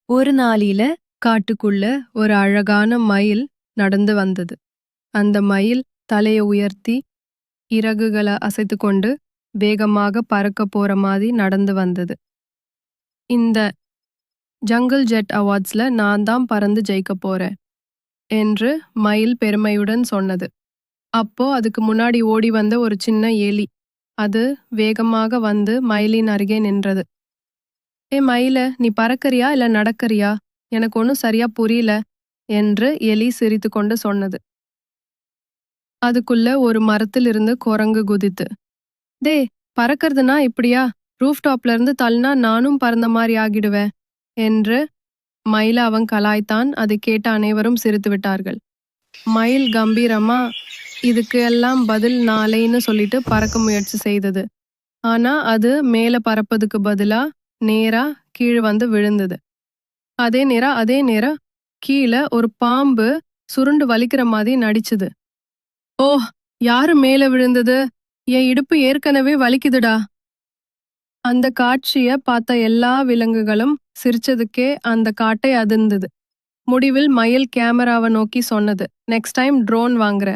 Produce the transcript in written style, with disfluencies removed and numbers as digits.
ஒரு நாளில காட்டுக்குள்ள ஒரு அழகான மயில் நடந்து வந்தது. அந்த மயில் தலைய உயர்த்தி இறகுகள அசைத்துக்கொண்டு வேகமாக பறக்க போற மாதிரி நடந்து வந்தது. இந்த ஜங்கிள் ஜெட் அவார்ட்ஸ்ல நான் தான் பறந்து ஜெயிக்க போறேன் என்று மயில் பெருமையுடன் சொன்னது. அப்போ அதுக்கு முன்னாடி ஓடி வந்த ஒரு சின்ன எலி. அது வேகமாக வந்து மயிலின் அருகே நின்றது. ஏ மயில, நீ பறக்கறியா இல்ல நடக்கறியா? எனக்கு ஒன்னும் சரியா புரியல என்று எலி சிரித்துக்கொண்டு சொன்னது. அதுக்குள்ள ஒரு மரத்திலிருந்து குரங்கு குதித்து, டே, பறக்கறதுனா இப்படியா? ரூஃப் டாப்ல இருந்து தள்ளினா நானும் பறந்த மாதிரி ஆகிடுவேன் என்று மயில அவன் கலாய்த்தான். அதை கேட்ட அனைவரும் சிரித்து விட்டார்கள். மயில் கம்பீரமா இதுக்கு எல்லாம் பதில் நாளைன்னு சொல்லிட்டு பறக்க முயற்சி செய்தது. ஆனா அது மேல பறப்பதுக்கு பதிலா நேரா கீழே வந்து விழுந்தது. அதே நேரம் கீழே ஒரு பாம்பு சுருண்டு வலிக்கிற மாதிரி நடிச்சுது. ஓ, யாரு மேல விழுந்தது? என் இடுப்பு ஏற்கனவே வலிக்குதுடா. அந்த காட்சிய பார்த்த எல்லா விலங்குகளும் சிரிச்சதுக்கே அந்த காட்டை அதிர்ந்தது. முடிவில் மயில் கேமராவை நோக்கி சொன்னது, நெக்ஸ்ட் டைம் ட்ரோன் வாங்குற.